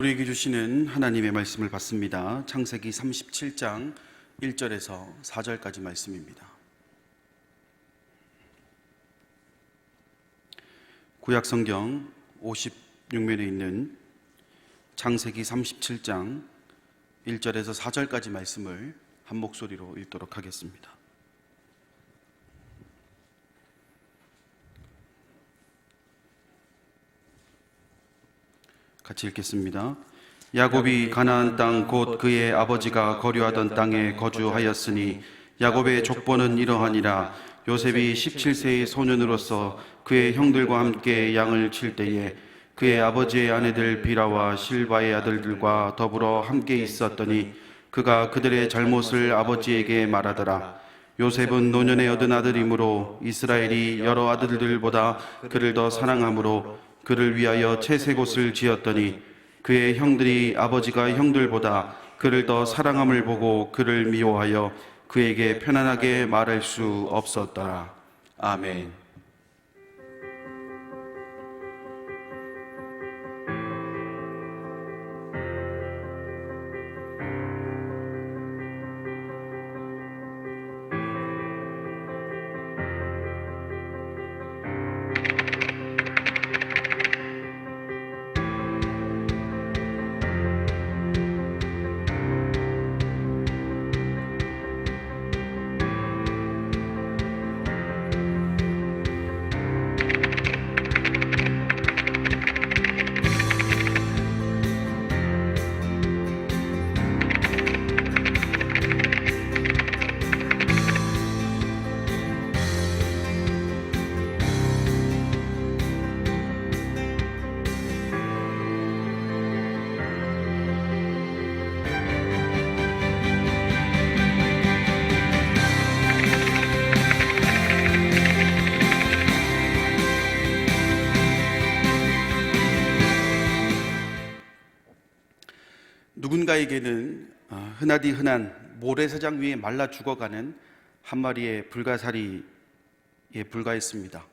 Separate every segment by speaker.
Speaker 1: 우리에게 주시는 하나님의 말씀을 받습니다. 창세기 37장 1절에서 4절까지 말씀입니다. 구약성경 56면에 있는 창세기 37장 1절에서 4절까지 말씀을 한 목소리로 읽도록 하겠습니다. 같이 읽겠습니다. 야곱이 가나안 땅 곧 그의 아버지가 거류하던 땅에 거주하였으니 야곱의 족보는 이러하니라. 요셉이 17세의 소년으로서 그의 형들과 함께 양을 칠 때에 그의 아버지의 아내들 비라와 실바의 아들들과 더불어 함께 있었더니 그가 그들의 잘못을 아버지에게 말하더라. 요셉은 노년에 얻은 아들이므로 이스라엘이 여러 아들들보다 그를 더 사랑하므로 그를 위하여 채색옷을 지었더니 그의 형들이 아버지가 형들보다 그를 더 사랑함을 보고 그를 미워하여 그에게 편안하게 말할 수 없었더라. 아멘. 누군가에게는 흔하디 흔한 모래사장 위에 말라 죽어가는 한 마리의 불가사리에 불과했습니다.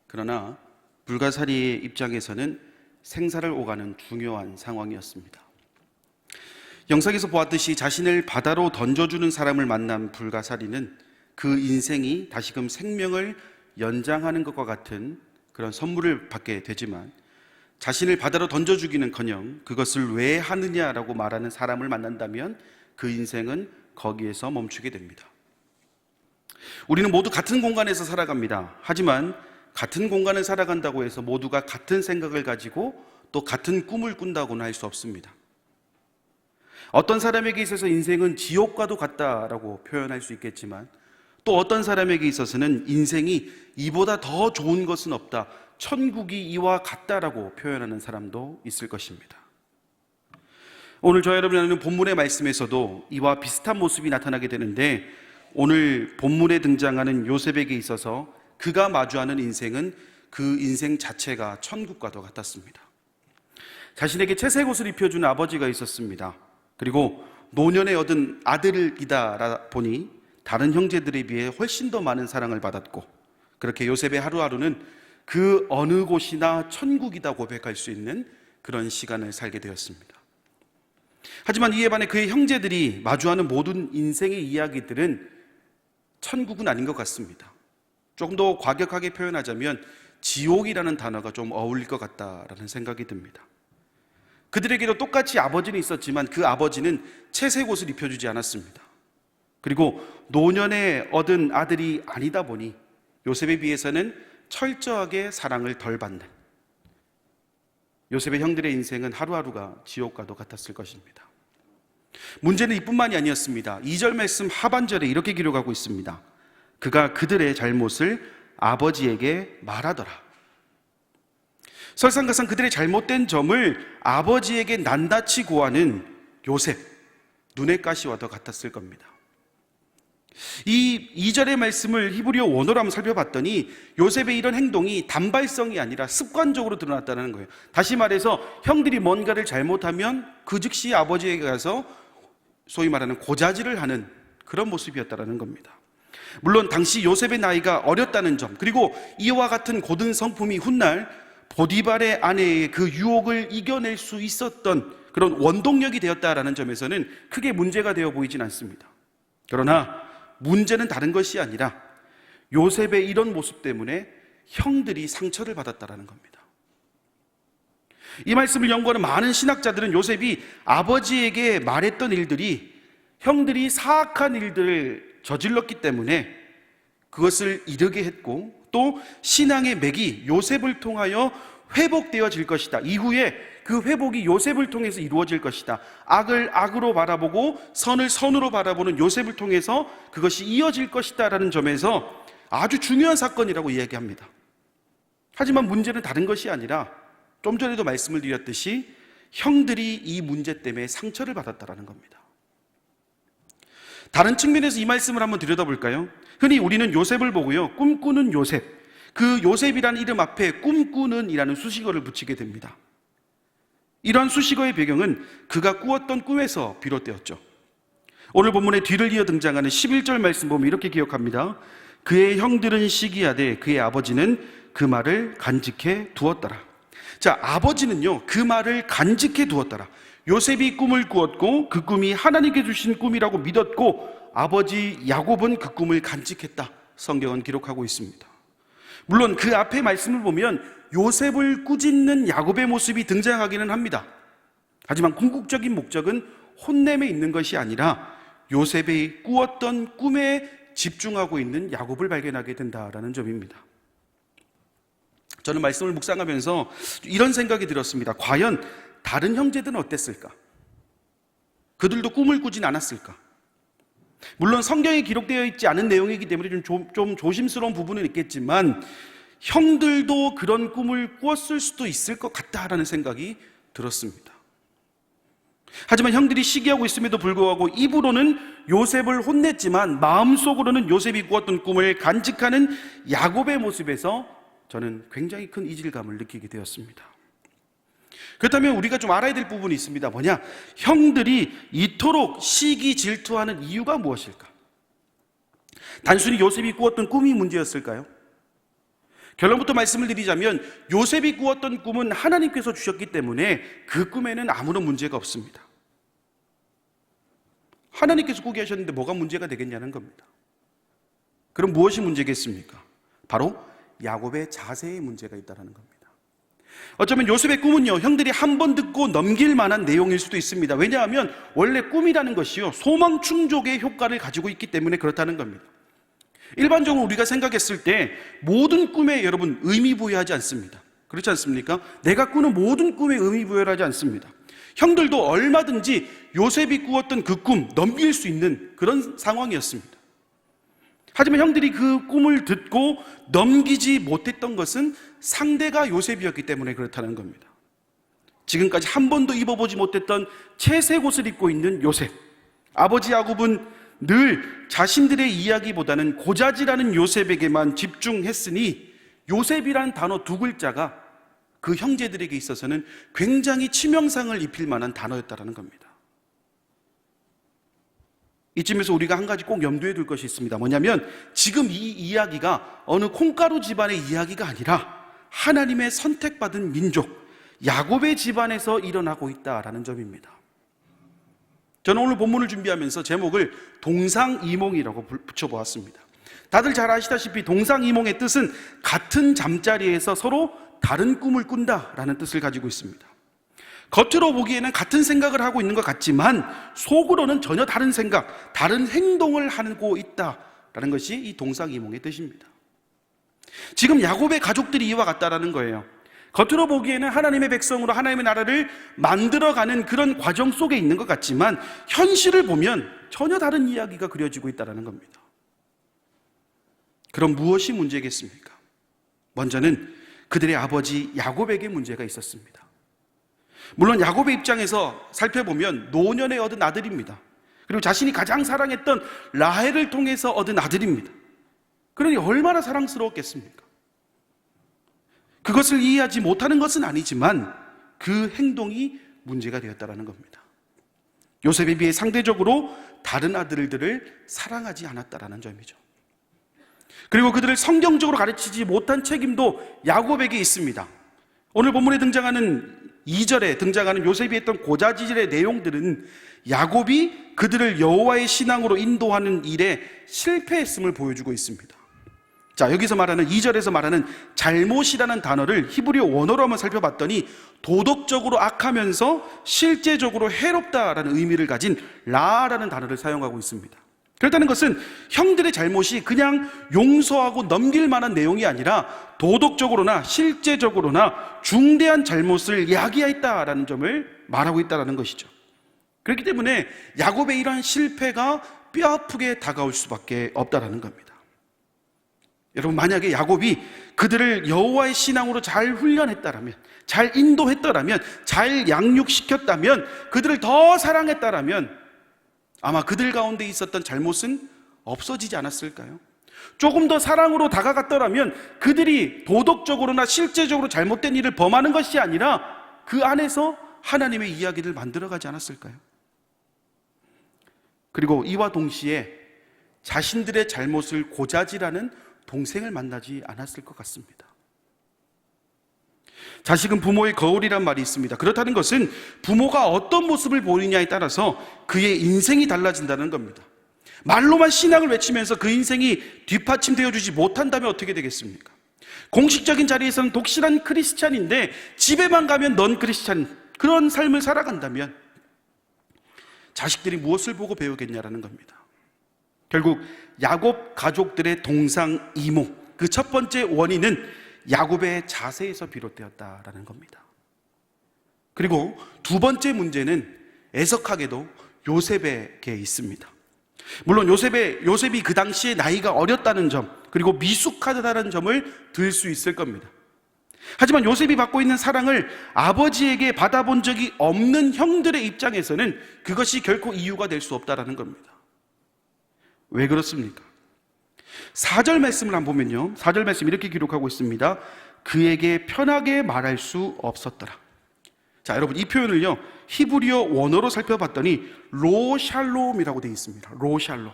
Speaker 1: 그러나 불가사리의 입장에서는 생사를 오가는 중요한 상황이었습니다. 영상에서 보았듯이 자신을 바다로 던져주는 사람을 만난 불가사리는 그 인생이 다시금 생명을 연장하는 것과 같은 그런 선물을 받게 되지만 자신을 바다로 던져주기는커녕 그것을 왜 하느냐라고 말하는 사람을 만난다면 그 인생은 거기에서 멈추게 됩니다. 우리는 모두 같은 공간에서 살아갑니다. 하지만 같은 공간을 살아간다고 해서 모두가 같은 생각을 가지고 또 같은 꿈을 꾼다고는 할 수 없습니다. 어떤 사람에게 있어서 인생은 지옥과도 같다라고 표현할 수 있겠지만 또 어떤 사람에게 있어서는 인생이 이보다 더 좋은 것은 없다, 천국이 이와 같다라고 표현하는 사람도 있을 것입니다. 오늘 저와 여러분이 나누는 본문의 말씀에서도 이와 비슷한 모습이 나타나게 되는데 오늘 본문에 등장하는 요셉에게 있어서 그가 마주하는 인생은 그 인생 자체가 천국과도 같았습니다. 자신에게 채색옷을 입혀준 아버지가 있었습니다. 그리고 노년에 얻은 아들이다 보니 다른 형제들에 비해 훨씬 더 많은 사랑을 받았고 그렇게 요셉의 하루하루는 그 어느 곳이나 천국이다 고백할 수 있는 그런 시간을 살게 되었습니다. 하지만 이에 반해 그의 형제들이 마주하는 모든 인생의 이야기들은 천국은 아닌 것 같습니다. 조금 더 과격하게 표현하자면 지옥이라는 단어가 좀 어울릴 것 같다라는 생각이 듭니다. 그들에게도 똑같이 아버지는 있었지만 그 아버지는 채색옷을 입혀주지 않았습니다. 그리고 노년에 얻은 아들이 아니다 보니 요셉에 비해서는 철저하게 사랑을 덜 받는 요셉의 형들의 인생은 하루하루가 지옥과도 같았을 것입니다. 문제는 이뿐만이 아니었습니다. 2절 말씀 하반절에 이렇게 기록하고 있습니다. 그가 그들의 잘못을 아버지에게 말하더라. 설상가상 그들의 잘못된 점을 아버지에게 낱낱이 고하는 요셉, 눈의 가시와 더 같았을 겁니다. 이 2절의 말씀을 히브리어 원어로 한번 살펴봤더니 요셉의 이런 행동이 단발성이 아니라 습관적으로 드러났다는 거예요. 다시 말해서 형들이 뭔가를 잘못하면 그 즉시 아버지에게 가서 소위 말하는 고자질을 하는 그런 모습이었다는 겁니다. 물론 당시 요셉의 나이가 어렸다는 점, 그리고 이와 같은 고든 성품이 훗날 보디발의 아내의 그 유혹을 이겨낼 수 있었던 그런 원동력이 되었다라는 점에서는 크게 문제가 되어 보이진 않습니다. 그러나 문제는 다른 것이 아니라 요셉의 이런 모습 때문에 형들이 상처를 받았다라는 겁니다. 이 말씀을 연구하는 많은 신학자들은 요셉이 아버지에게 말했던 일들이 형들이 사악한 일들을 저질렀기 때문에 그것을 이르게 했고, 또 신앙의 맥이 요셉을 통하여 회복되어질 것이다. 이후에 그 회복이 요셉을 통해서 이루어질 것이다. 악을 악으로 바라보고 선을 선으로 바라보는 요셉을 통해서 그것이 이어질 것이다 라는 점에서 아주 중요한 사건이라고 이야기합니다. 하지만 문제는 다른 것이 아니라 좀 전에도 말씀을 드렸듯이 형들이 이 문제 때문에 상처를 받았다라는 겁니다. 다른 측면에서 이 말씀을 한번 들여다볼까요? 흔히 우리는 요셉을 보고요, 꿈꾸는 요셉, 그 요셉이라는 이름 앞에 꿈꾸는 이라는 수식어를 붙이게 됩니다. 이러한 수식어의 배경은 그가 꾸었던 꿈에서 비롯되었죠. 오늘 본문의 뒤를 이어 등장하는 11절 말씀 보면 이렇게 기억합니다. 그의 형들은 시기하되 그의 아버지는 그 말을 간직해 두었더라. 자, 아버지는요, 그 말을 간직해 두었더라. 요셉이 꿈을 꾸었고 그 꿈이 하나님께 주신 꿈이라고 믿었고 아버지 야곱은 그 꿈을 간직했다. 성경은 기록하고 있습니다. 물론 그 앞에 말씀을 보면 요셉을 꾸짖는 야곱의 모습이 등장하기는 합니다. 하지만 궁극적인 목적은 혼냄에 있는 것이 아니라 요셉이 꾸었던 꿈에 집중하고 있는 야곱을 발견하게 된다라는 점입니다. 저는 말씀을 묵상하면서 이런 생각이 들었습니다. 과연 다른 형제들은 어땠을까? 그들도 꿈을 꾸진 않았을까? 물론 성경에 기록되어 있지 않은 내용이기 때문에 좀 조심스러운 부분은 있겠지만 형들도 그런 꿈을 꾸었을 수도 있을 것 같다라는 생각이 들었습니다. 하지만 형들이 시기하고 있음에도 불구하고 입으로는 요셉을 혼냈지만 마음속으로는 요셉이 꾸었던 꿈을 간직하는 야곱의 모습에서 저는 굉장히 큰 이질감을 느끼게 되었습니다. 그렇다면 우리가 좀 알아야 될 부분이 있습니다. 뭐냐? 형들이 이토록 시기 질투하는 이유가 무엇일까? 단순히 요셉이 꾸었던 꿈이 문제였을까요? 결론부터 말씀을 드리자면 요셉이 꾸었던 꿈은 하나님께서 주셨기 때문에 그 꿈에는 아무런 문제가 없습니다. 하나님께서 꾸게 하셨는데 뭐가 문제가 되겠냐는 겁니다. 그럼 무엇이 문제겠습니까? 바로 야곱의 자세에 문제가 있다는 겁니다. 어쩌면 요셉의 꿈은요, 형들이 한 번 듣고 넘길 만한 내용일 수도 있습니다. 왜냐하면 원래 꿈이라는 것이요, 소망 충족의 효과를 가지고 있기 때문에 그렇다는 겁니다. 일반적으로 우리가 생각했을 때 모든 꿈에 여러분 의미 부여하지 않습니다. 그렇지 않습니까? 내가 꾸는 모든 꿈에 의미 부여를 하지 않습니다. 형들도 얼마든지 요셉이 꾸었던 그 꿈 넘길 수 있는 그런 상황이었습니다. 하지만 형들이 그 꿈을 듣고 넘기지 못했던 것은 상대가 요셉이었기 때문에 그렇다는 겁니다. 지금까지 한 번도 입어보지 못했던 채색 옷을 입고 있는 요셉, 아버지 야곱은 늘 자신들의 이야기보다는 고자질하는 요셉에게만 집중했으니 요셉이란 단어 두 글자가 그 형제들에게 있어서는 굉장히 치명상을 입힐 만한 단어였다는 겁니다. 이쯤에서 우리가 한 가지 꼭 염두에 둘 것이 있습니다. 뭐냐면 지금 이 이야기가 어느 콩가루 집안의 이야기가 아니라 하나님의 선택받은 민족 야곱의 집안에서 일어나고 있다라는 점입니다. 저는 오늘 본문을 준비하면서 제목을 동상이몽이라고 붙여보았습니다. 다들 잘 아시다시피 동상이몽의 뜻은 같은 잠자리에서 서로 다른 꿈을 꾼다라는 뜻을 가지고 있습니다. 겉으로 보기에는 같은 생각을 하고 있는 것 같지만 속으로는 전혀 다른 생각, 다른 행동을 하고 있다라는 것이 이 동상이몽의 뜻입니다. 지금 야곱의 가족들이 이와 같다라는 거예요. 겉으로 보기에는 하나님의 백성으로 하나님의 나라를 만들어가는 그런 과정 속에 있는 것 같지만 현실을 보면 전혀 다른 이야기가 그려지고 있다는 겁니다. 그럼 무엇이 문제겠습니까? 먼저는 그들의 아버지 야곱에게 문제가 있었습니다. 물론 야곱의 입장에서 살펴보면 노년에 얻은 아들입니다. 그리고 자신이 가장 사랑했던 라헬을 통해서 얻은 아들입니다. 그러니 얼마나 사랑스러웠겠습니까? 그것을 이해하지 못하는 것은 아니지만 그 행동이 문제가 되었다는 겁니다. 요셉에 비해 상대적으로 다른 아들들을 사랑하지 않았다는 점이죠. 그리고 그들을 성경적으로 가르치지 못한 책임도 야곱에게 있습니다. 오늘 본문에 등장하는 2절에 등장하는 요셉이 했던 고자질의 내용들은 야곱이 그들을 여호와의 신앙으로 인도하는 일에 실패했음을 보여주고 있습니다. 자, 여기서 말하는 2절에서 말하는 잘못이라는 단어를 히브리어 원어로 한번 살펴봤더니 도덕적으로 악하면서 실제적으로 해롭다라는 의미를 가진 라라는 단어를 사용하고 있습니다. 그렇다는 것은 형들의 잘못이 그냥 용서하고 넘길 만한 내용이 아니라 도덕적으로나 실제적으로나 중대한 잘못을 야기했다라는 점을 말하고 있다는 것이죠. 그렇기 때문에 야곱의 이러한 실패가 뼈아프게 다가올 수밖에 없다는 겁니다. 여러분, 만약에 야곱이 그들을 여호와의 신앙으로 잘 훈련했다라면, 잘 인도했다라면, 잘 양육시켰다면, 그들을 더 사랑했다라면 아마 그들 가운데 있었던 잘못은 없어지지 않았을까요? 조금 더 사랑으로 다가갔더라면 그들이 도덕적으로나 실제적으로 잘못된 일을 범하는 것이 아니라 그 안에서 하나님의 이야기를 만들어가지 않았을까요? 그리고 이와 동시에 자신들의 잘못을 고자질하는 동생을 만나지 않았을 것 같습니다. 자식은 부모의 거울이란 말이 있습니다. 그렇다는 것은 부모가 어떤 모습을 보이느냐에 따라서 그의 인생이 달라진다는 겁니다. 말로만 신앙을 외치면서 그 인생이 뒷받침되어 주지 못한다면 어떻게 되겠습니까? 공식적인 자리에서는 독실한 크리스찬인데 집에만 가면 넌 크리스찬, 그런 삶을 살아간다면 자식들이 무엇을 보고 배우겠냐라는 겁니다. 결국 야곱 가족들의 동상이몽, 그 첫 번째 원인은 야곱의 자세에서 비롯되었다라는 겁니다. 그리고 두 번째 문제는 애석하게도 요셉에게 있습니다. 물론 요셉이 그 당시에 나이가 어렸다는 점, 그리고 미숙하다는 점을 들 수 있을 겁니다. 하지만 요셉이 받고 있는 사랑을 아버지에게 받아본 적이 없는 형들의 입장에서는 그것이 결코 이유가 될 수 없다라는 겁니다. 왜 그렇습니까? 4절 말씀을 한번 보면요, 4절 말씀 이렇게 기록하고 있습니다. 그에게 편하게 말할 수 없었더라. 자, 여러분, 이 표현을요 히브리어 원어로 살펴봤더니 로샬롬이라고 되어 있습니다. 로샬롬.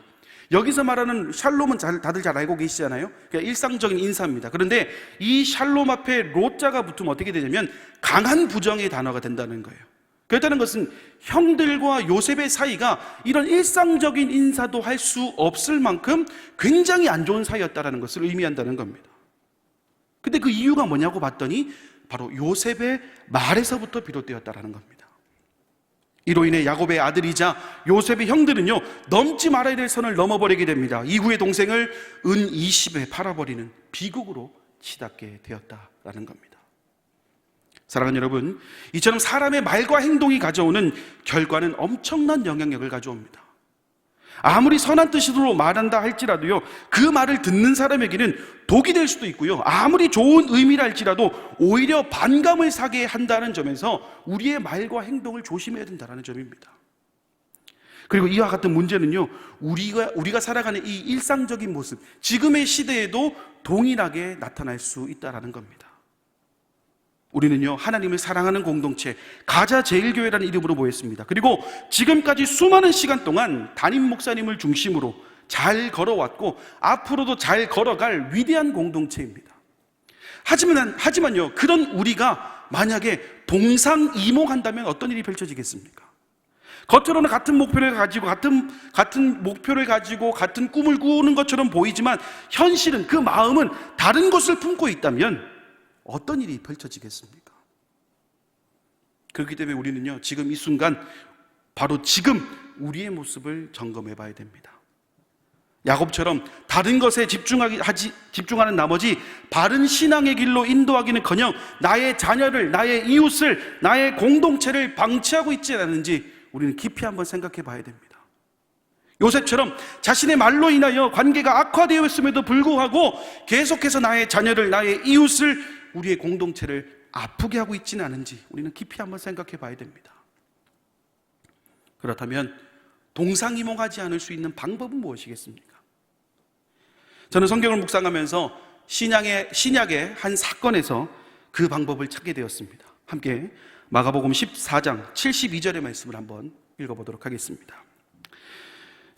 Speaker 1: 여기서 말하는 샬롬은 다들 잘 알고 계시잖아요. 그러니까 일상적인 인사입니다. 그런데 이 샬롬 앞에 로자가 붙으면 어떻게 되냐면 강한 부정의 단어가 된다는 거예요. 그렇다는 것은 형들과 요셉의 사이가 이런 일상적인 인사도 할 수 없을 만큼 굉장히 안 좋은 사이였다는 것을 의미한다는 겁니다. 근데 그 이유가 뭐냐고 봤더니 바로 요셉의 말에서부터 비롯되었다는 겁니다. 이로 인해 야곱의 아들이자 요셉의 형들은요 넘지 말아야 될 선을 넘어버리게 됩니다. 이후의 동생을 은 20에 팔아버리는 비극으로 치닫게 되었다라는 겁니다. 사랑하는 여러분, 이처럼 사람의 말과 행동이 가져오는 결과는 엄청난 영향력을 가져옵니다. 아무리 선한 뜻으로 말한다 할지라도요 그 말을 듣는 사람에게는 독이 될 수도 있고요, 아무리 좋은 의미라 할지라도 오히려 반감을 사게 한다는 점에서 우리의 말과 행동을 조심해야 된다는 점입니다. 그리고 이와 같은 문제는요 우리가 살아가는 이 일상적인 모습, 지금의 시대에도 동일하게 나타날 수 있다는 겁니다. 우리는요 하나님을 사랑하는 공동체 가자 제일교회라는 이름으로 모였습니다. 그리고 지금까지 수많은 시간 동안 담임 목사님을 중심으로 잘 걸어왔고 앞으로도 잘 걸어갈 위대한 공동체입니다. 하지만요 그런 우리가 만약에 동상이몽한다면 어떤 일이 펼쳐지겠습니까? 겉으로는 같은 목표를 가지고 같은 꿈을 꾸는 것처럼 보이지만 현실은, 그 마음은 다른 것을 품고 있다면 어떤 일이 펼쳐지겠습니까? 그렇기 때문에 우리는요 지금 이 순간, 바로 지금 우리의 모습을 점검해 봐야 됩니다. 야곱처럼 다른 것에 집중하는 나머지 바른 신앙의 길로 인도하기는커녕 나의 자녀를, 나의 이웃을, 나의 공동체를 방치하고 있지 않은지 우리는 깊이 한번 생각해 봐야 됩니다. 요셉처럼 자신의 말로 인하여 관계가 악화되어 있음에도 불구하고 계속해서 나의 자녀를, 나의 이웃을, 우리의 공동체를 아프게 하고 있지는 않은지 우리는 깊이 한번 생각해 봐야 됩니다. 그렇다면 동상이몽하지 않을 수 있는 방법은 무엇이겠습니까? 저는 성경을 묵상하면서 신약의 한 사건에서 그 방법을 찾게 되었습니다. 함께 마가복음 14장 72절의 말씀을 한번 읽어보도록 하겠습니다.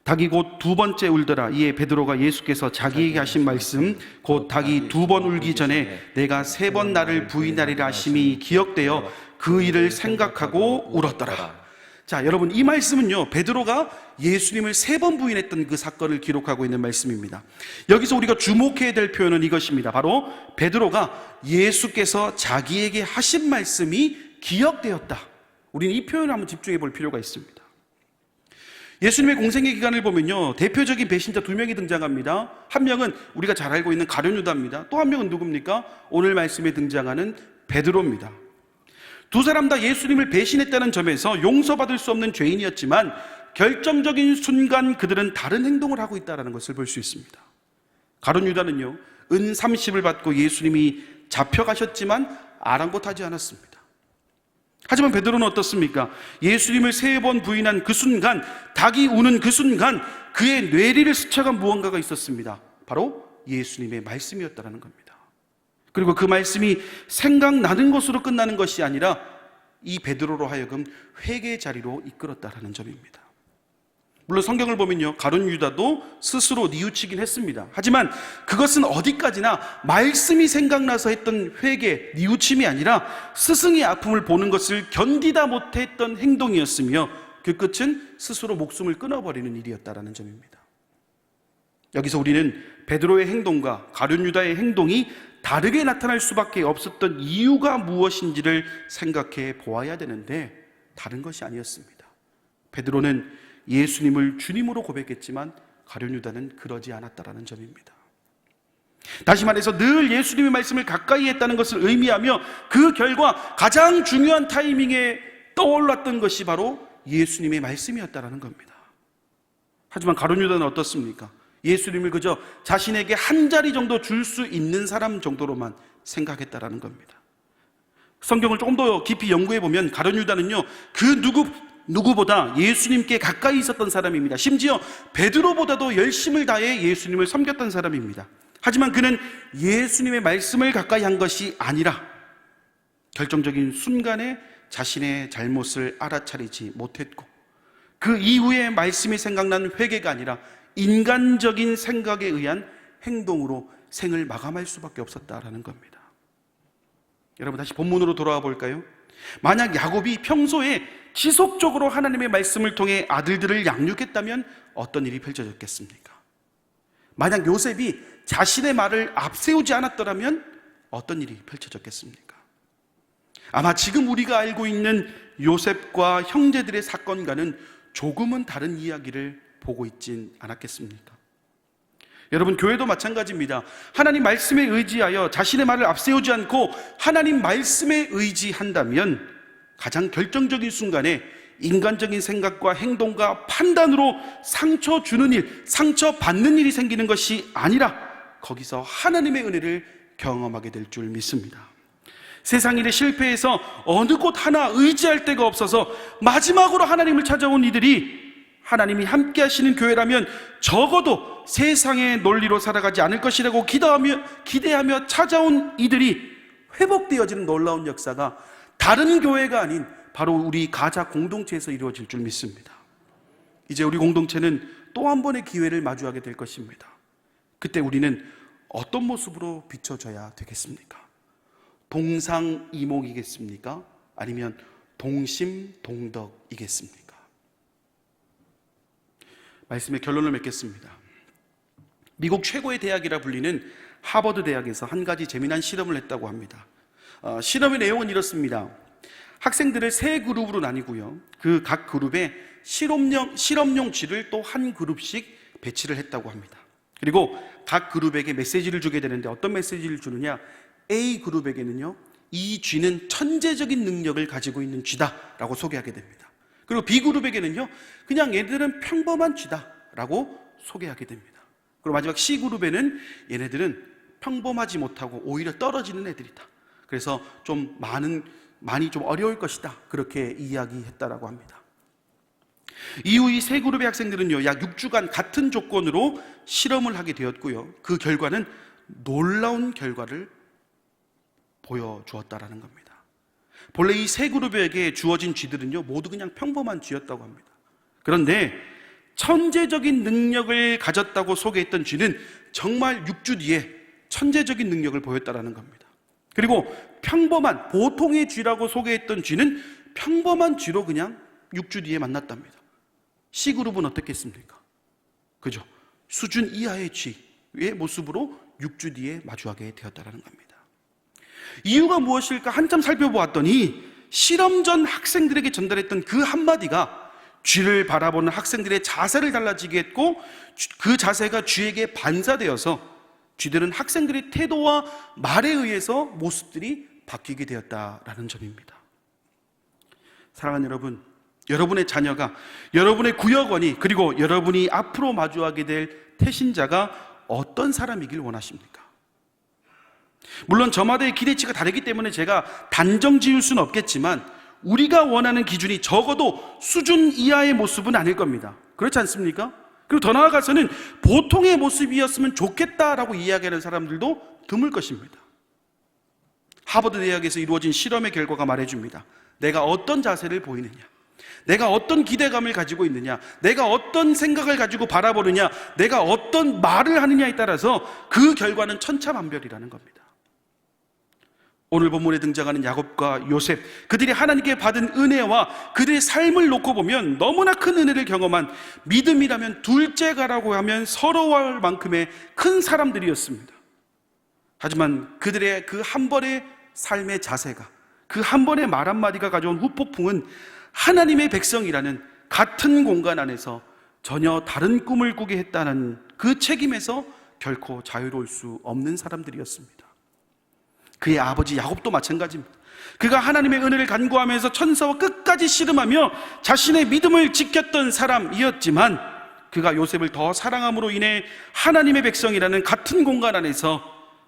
Speaker 1: 닭이 곧 두 번째 울더라. 이에 베드로가 예수께서 자기에게 하신 말씀, 곧 닭이 두 번 울기 전에 내가 세 번 나를 부인하리라 하심이 기억되어 그 일을 생각하고 울었더라. 자, 여러분, 이 말씀은요, 베드로가 예수님을 3번 부인했던 그 사건을 기록하고 있는 말씀입니다. 여기서 우리가 주목해야 될 표현은 이것입니다. 바로 베드로가 예수께서 자기에게 하신 말씀이 기억되었다. 우리는 이 표현을 한번 집중해 볼 필요가 있습니다. 예수님의 공생의 기간을 보면요, 대표적인 배신자 2명이 등장합니다. 한 명은 우리가 잘 알고 있는 가룟 유다입니다. 또 한 명은 누굽니까? 오늘 말씀에 등장하는 베드로입니다. 두 사람 다 예수님을 배신했다는 점에서 용서받을 수 없는 죄인이었지만 결정적인 순간 그들은 다른 행동을 하고 있다는 것을 볼 수 있습니다. 가룟 유다는요, 은 30을 받고 예수님이 잡혀가셨지만 아랑곳하지 않았습니다. 하지만 베드로는 어떻습니까? 예수님을 3번 부인한 그 순간, 닭이 우는 그 순간 그의 뇌리를 스쳐간 무언가가 있었습니다. 바로 예수님의 말씀이었다는 겁니다. 그리고 그 말씀이 생각나는 것으로 끝나는 것이 아니라 이 베드로로 하여금 회개의 자리로 이끌었다는 점입니다. 물론 성경을 보면요, 가룟 유다도 스스로 뉘우치긴 했습니다. 하지만 그것은 어디까지나 말씀이 생각나서 했던 회개, 뉘우침이 아니라 스승의 아픔을 보는 것을 견디다 못했던 행동이었으며 그 끝은 스스로 목숨을 끊어버리는 일이었다는 점입니다. 여기서 우리는 베드로의 행동과 가룟 유다의 행동이 다르게 나타날 수밖에 없었던 이유가 무엇인지를 생각해 보아야 되는데 다른 것이 아니었습니다. 베드로는 예수님을 주님으로 고백했지만 가룟 유다는 그러지 않았다는 점입니다. 다시 말해서 늘 예수님의 말씀을 가까이 했다는 것을 의미하며 그 결과 가장 중요한 타이밍에 떠올랐던 것이 바로 예수님의 말씀이었다는 겁니다. 하지만 가룟 유다는 어떻습니까? 예수님을 그저 자신에게 한 자리 정도 줄 수 있는 사람 정도로만 생각했다라는 겁니다. 성경을 조금 더 깊이 연구해 보면 가룟 유다는요, 그 누구보다 예수님께 가까이 있었던 사람입니다. 심지어 베드로보다도 열심을 다해 예수님을 섬겼던 사람입니다. 하지만 그는 예수님의 말씀을 가까이 한 것이 아니라 결정적인 순간에 자신의 잘못을 알아차리지 못했고 그 이후에 말씀이 생각난 회개가 아니라 인간적인 생각에 의한 행동으로 생을 마감할 수밖에 없었다라는 겁니다. 여러분, 다시 본문으로 돌아와 볼까요? 만약 야곱이 평소에 지속적으로 하나님의 말씀을 통해 아들들을 양육했다면 어떤 일이 펼쳐졌겠습니까? 만약 요셉이 자신의 말을 앞세우지 않았더라면 어떤 일이 펼쳐졌겠습니까? 아마 지금 우리가 알고 있는 요셉과 형제들의 사건과는 조금은 다른 이야기를 보고 있진 않았겠습니까? 여러분, 교회도 마찬가지입니다. 하나님 말씀에 의지하여 자신의 말을 앞세우지 않고 하나님 말씀에 의지한다면 가장 결정적인 순간에 인간적인 생각과 행동과 판단으로 상처 주는 일, 상처 받는 일이 생기는 것이 아니라 거기서 하나님의 은혜를 경험하게 될 줄 믿습니다. 세상 일에 실패해서 어느 곳 하나 의지할 데가 없어서 마지막으로 하나님을 찾아온 이들이 하나님이 함께 하시는 교회라면 적어도 세상의 논리로 살아가지 않을 것이라고 기대하며 찾아온 이들이 회복되어지는 놀라운 역사가 다른 교회가 아닌 바로 우리 가자 공동체에서 이루어질 줄 믿습니다. 이제 우리 공동체는 또 한 번의 기회를 마주하게 될 것입니다. 그때 우리는 어떤 모습으로 비춰져야 되겠습니까? 동상이몽이겠습니까? 아니면 동심동덕이겠습니까? 말씀의 결론을 맺겠습니다. 미국 최고의 대학이라 불리는 하버드 대학에서 한 가지 재미난 실험을 했다고 합니다. 실험의 내용은 이렇습니다. 학생들을 3그룹으로 나뉘고요, 그 각 그룹에 실험용 쥐를 또 한 그룹씩 배치를 했다고 합니다. 그리고 각 그룹에게 메시지를 주게 되는데 어떤 메시지를 주느냐, A그룹에게는요, 이 쥐는 천재적인 능력을 가지고 있는 쥐다라고 소개하게 됩니다. 그리고 B그룹에게는요, 그냥 얘들은 평범한 쥐다라고 소개하게 됩니다. 그리고 마지막 C그룹에는 얘네들은 평범하지 못하고 오히려 떨어지는 애들이다. 그래서 많이 좀 어려울 것이다. 그렇게 이야기했다라고 합니다. 이후 이 3그룹의 학생들은요, 약 6주간 같은 조건으로 실험을 하게 되었고요, 그 결과는 놀라운 결과를 보여주었다라는 겁니다. 본래 이 3그룹에게 주어진 쥐들은요, 모두 그냥 평범한 쥐였다고 합니다. 그런데 천재적인 능력을 가졌다고 소개했던 쥐는 정말 6주 뒤에 천재적인 능력을 보였다라는 겁니다. 그리고 평범한 보통의 죄라고 소개했던 죄는 평범한 죄로 그냥 6주 뒤에 만났답니다. C그룹은 어떻겠습니까? 그죠? 수준 이하의 죄의 모습으로 6주 뒤에 마주하게 되었다는 겁니다. 이유가 무엇일까 한참 살펴보았더니 실험전 학생들에게 전달했던 그 한마디가 쥐를 바라보는 학생들의 자세를 달라지게 했고, 그 자세가 쥐에게 반사되어서 쥐들은 학생들의 태도와 말에 의해서 모습들이 바뀌게 되었다라는 점입니다. 사랑하는 여러분, 여러분의 자녀가, 여러분의 구역원이, 그리고 여러분이 앞으로 마주하게 될 태신자가 어떤 사람이길 원하십니까? 물론 저마다의 기대치가 다르기 때문에 제가 단정 지을 수는 없겠지만 우리가 원하는 기준이 적어도 수준 이하의 모습은 아닐 겁니다. 그렇지 않습니까? 그리고 더 나아가서는 보통의 모습이었으면 좋겠다라고 이야기하는 사람들도 드물 것입니다. 하버드 대학에서 이루어진 실험의 결과가 말해줍니다. 내가 어떤 자세를 보이느냐, 내가 어떤 기대감을 가지고 있느냐, 내가 어떤 생각을 가지고 바라보느냐, 내가 어떤 말을 하느냐에 따라서 그 결과는 천차만별이라는 겁니다. 오늘 본문에 등장하는 야곱과 요셉, 그들이 하나님께 받은 은혜와 그들의 삶을 놓고 보면 너무나 큰 은혜를 경험한, 믿음이라면 둘째가라고 하면 서러워할 만큼의 큰 사람들이었습니다. 하지만 그들의 그 한 번의 삶의 자세가, 그 한 번의 말 한마디가 가져온 후폭풍은 하나님의 백성이라는 같은 공간 안에서 전혀 다른 꿈을 꾸게 했다는 그 책임에서 결코 자유로울 수 없는 사람들이었습니다. 그의 아버지 야곱도 마찬가지입니다. 그가 하나님의 은혜를 간구하면서 천사와 끝까지 씨름하며 자신의 믿음을 지켰던 사람이었지만, 그가 요셉을 더 사랑함으로 인해 하나님의 백성이라는 같은 공간 안에서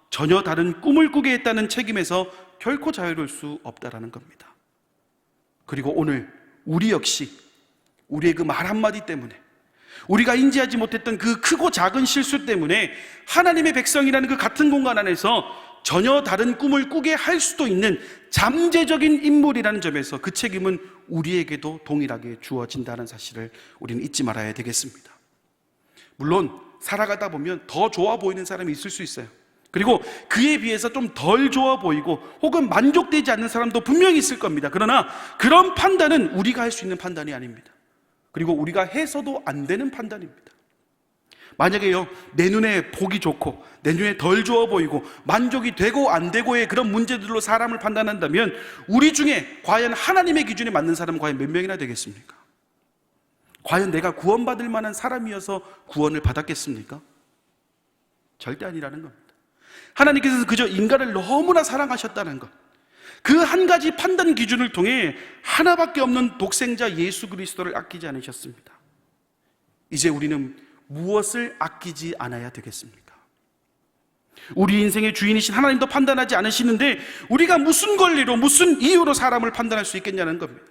Speaker 1: 전혀 다른 꿈을 꾸게 했다는 책임에서 결코 자유로울 수 없다라는 겁니다. 그리고 오늘 우리 역시 우리의 그 말 한마디 때문에, 우리가 인지하지 못했던 그 크고 작은 실수 때문에 하나님의 백성이라는 그 같은 공간 안에서 전혀 다른 꿈을 꾸게 할 수도 있는 잠재적인 인물이라는 점에서 그 책임은 우리에게도 동일하게 주어진다는 사실을 우리는 잊지 말아야 되겠습니다. 물론 살아가다 보면 더 좋아 보이는 사람이 있을 수 있어요. 그리고 그에 비해서 좀 덜 좋아 보이고 혹은 만족되지 않는 사람도 분명히 있을 겁니다. 그러나 그런 판단은 우리가 할 수 있는 판단이 아닙니다. 그리고 우리가 해서도 안 되는 판단입니다. 만약에요, 내 눈에 보기 좋고 내 눈에 덜 좋아 보이고 만족이 되고 안 되고의 그런 문제들로 사람을 판단한다면 우리 중에 과연 하나님의 기준에 맞는 사람은 과연 몇 명이나 되겠습니까? 과연 내가 구원받을 만한 사람이어서 구원을 받았겠습니까? 절대 아니라는 겁니다. 하나님께서 그저 인간을 너무나 사랑하셨다는 것, 그 한 가지 판단 기준을 통해 하나밖에 없는 독생자 예수 그리스도를 아끼지 않으셨습니다. 이제 우리는 무엇을 아끼지 않아야 되겠습니까? 우리 인생의 주인이신 하나님도 판단하지 않으시는데 우리가 무슨 권리로, 무슨 이유로 사람을 판단할 수 있겠냐는 겁니다.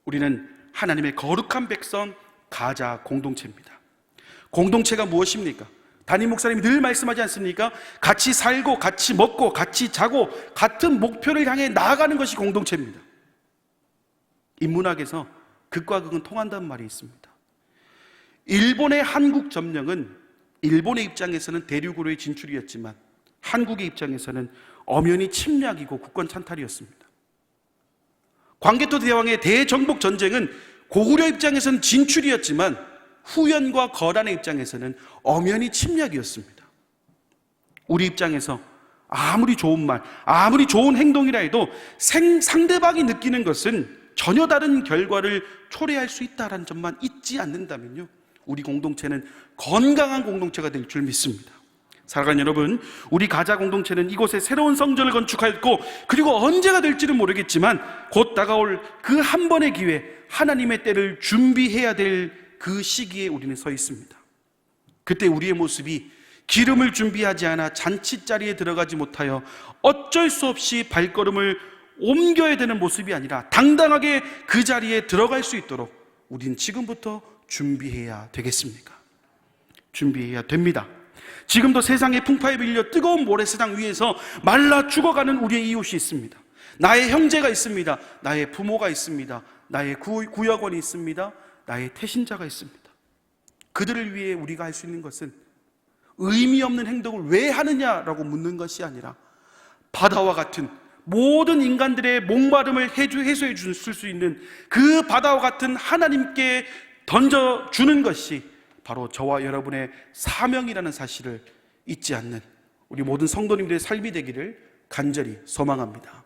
Speaker 1: 우리는 하나님의 거룩한 백성, 가자 공동체입니다. 공동체가 무엇입니까? 담임 목사님이 늘 말씀하지 않습니까? 같이 살고 같이 먹고 같이 자고 같은 목표를 향해 나아가는 것이 공동체입니다. 인문학에서 극과 극은 통한다는 말이 있습니다. 일본의 한국 점령은 일본의 입장에서는 대륙으로의 진출이었지만 한국의 입장에서는 엄연히 침략이고 국권 찬탈이었습니다. 광개토 대왕의 대정복 전쟁은 고구려 입장에서는 진출이었지만 후연과 거란의 입장에서는 엄연히 침략이었습니다. 우리 입장에서 아무리 좋은 말, 아무리 좋은 행동이라 해도 상대방이 느끼는 것은 전혀 다른 결과를 초래할 수 있다는 점만 잊지 않는다면요, 우리 공동체는 건강한 공동체가 될 줄 믿습니다. 사랑하는 여러분, 우리 가자 공동체는 이곳에 새로운 성전을 건축하였고, 그리고 언제가 될지는 모르겠지만 곧 다가올 그 한 번의 기회, 하나님의 때를 준비해야 될 그 시기에 우리는 서 있습니다. 그때 우리의 모습이 기름을 준비하지 않아 잔치자리에 들어가지 못하여 어쩔 수 없이 발걸음을 옮겨야 되는 모습이 아니라 당당하게 그 자리에 들어갈 수 있도록 우리는 지금부터 준비해야 되겠습니까? 준비해야 됩니다. 지금도 세상의 풍파에 밀려 뜨거운 모래사장 위에서 말라 죽어가는 우리의 이웃이 있습니다. 나의 형제가 있습니다. 나의 부모가 있습니다. 나의 구역원이 있습니다. 나의 태신자가 있습니다. 그들을 위해 우리가 할 수 있는 것은 의미 없는 행동을 왜 하느냐라고 묻는 것이 아니라 바다와 같은 모든 인간들의 목마름을 해소해 줄 수 있는 그 바다와 같은 하나님께 던져주는 것이 바로 저와 여러분의 사명이라는 사실을 잊지 않는 우리 모든 성도님들의 삶이 되기를 간절히 소망합니다.